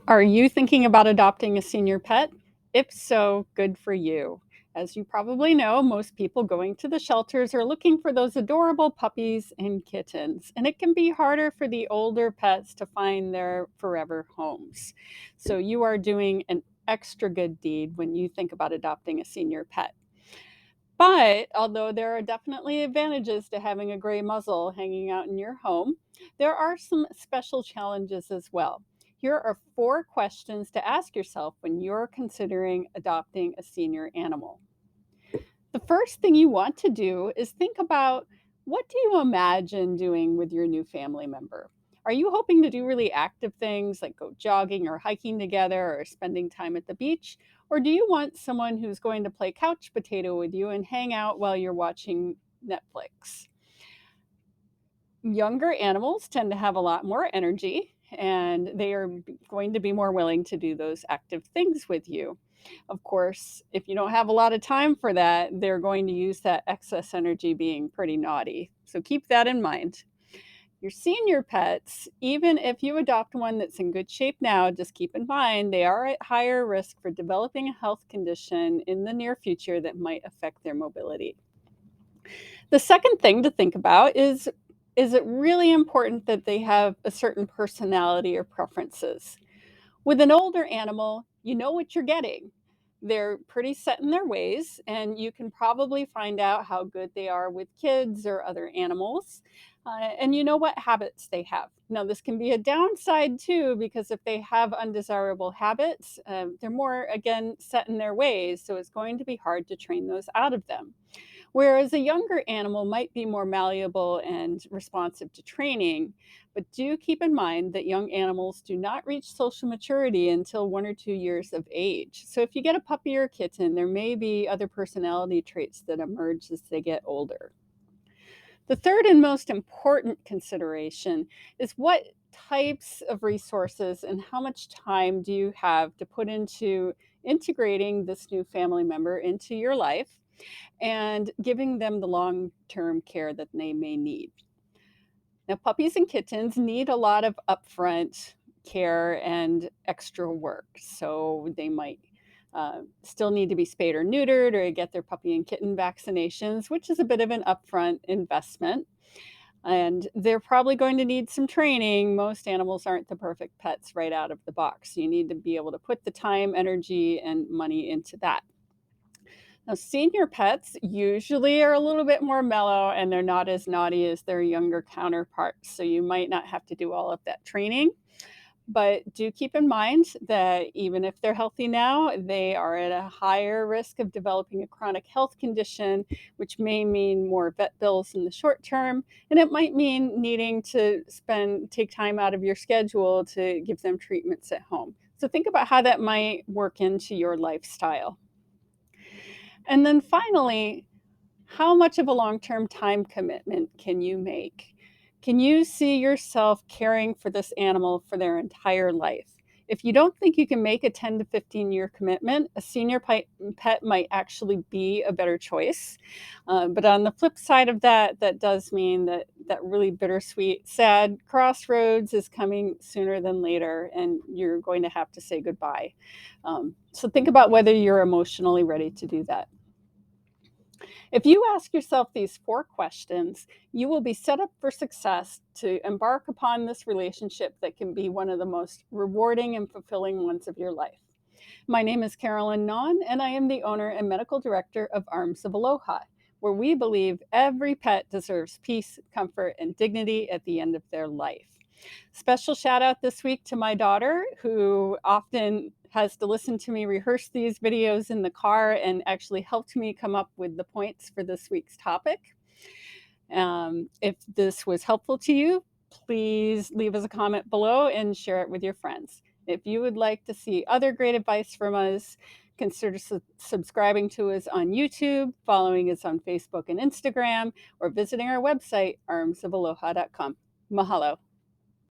Are you thinking about adopting a senior pet? If so, good for you. As you probably know, most people going to the shelters are looking for those adorable puppies and kittens, and it can be harder for the older pets to find their forever homes. So, you are doing an extra good deed when you think about adopting a senior pet. But although there are definitely advantages to having a gray muzzle hanging out in your home, there are some special challenges as well. Here are four questions to ask yourself when you're considering adopting a senior animal. The first thing you want to do is think about, what do you imagine doing with your new family member? Are you hoping to do really active things like go jogging or hiking together or spending time at the beach? Or do you want someone who's going to play couch potato with you and hang out while you're watching Netflix? Younger animals tend to have a lot more energy, and they are going to be more willing to do those active things with you. Of course, if you don't have a lot of time for that, they're going to use that excess energy being pretty naughty. So keep that in mind. Your senior pets, even if you adopt one that's in good shape now, just keep in mind they are at higher risk for developing a health condition in the near future that might affect their mobility. The second thing to think about is it really important that they have a certain personality or preferences? With an older animal, you know what you're getting. They're pretty set in their ways, and you can probably find out how good they are with kids or other animals. And you know what habits they have. Now, this can be a downside too, because if they have undesirable habits, they're more, again, set in their ways. So it's going to be hard to train those out of them. Whereas a younger animal might be more malleable and responsive to training, but do keep in mind that young animals do not reach social maturity until 1 or 2 years of age. So if you get a puppy or a kitten, there may be other personality traits that emerge as they get older. The third and most important consideration is, what types of resources and how much time do you have to put into integrating this new family member into your life and giving them the long term care that they may need. Now, puppies and kittens need a lot of upfront care and extra work. So they might still need to be spayed or neutered or get their puppy and kitten vaccinations, which is a bit of an upfront investment. And they're probably going to need some training. Most animals aren't the perfect pets right out of the box. You need to be able to put the time, energy, and money into that. Now, senior pets usually are a little bit more mellow and they're not as naughty as their younger counterparts. So you might not have to do all of that training. But do keep in mind that even if they're healthy now, they are at a higher risk of developing a chronic health condition, which may mean more vet bills in the short term. And it might mean needing to take time out of your schedule to give them treatments at home. So think about how that might work into your lifestyle. And then finally, how much of a long-term time commitment can you make? Can you see yourself caring for this animal for their entire life? If you don't think you can make a 10 to 15-year commitment, a senior pet might actually be a better choice. But on the flip side of that, that does mean that that really bittersweet, sad crossroads is coming sooner than later, and you're going to have to say goodbye. So think about whether you're emotionally ready to do that. If you ask yourself these four questions, you will be set up for success to embark upon this relationship that can be one of the most rewarding and fulfilling ones of your life. My name is Carolyn Nawn, and I am the owner and medical director of Arms of Aloha, where we believe every pet deserves peace, comfort, and dignity at the end of their life. Special shout out this week to my daughter, who often has to listen to me rehearse these videos in the car and actually helped me come up with the points for this week's topic. If this was helpful to you, please leave us a comment below and share it with your friends. If you would like to see other great advice from us, consider subscribing to us on YouTube, following us on Facebook and Instagram, or visiting our website, armsofaloha.com. Mahalo.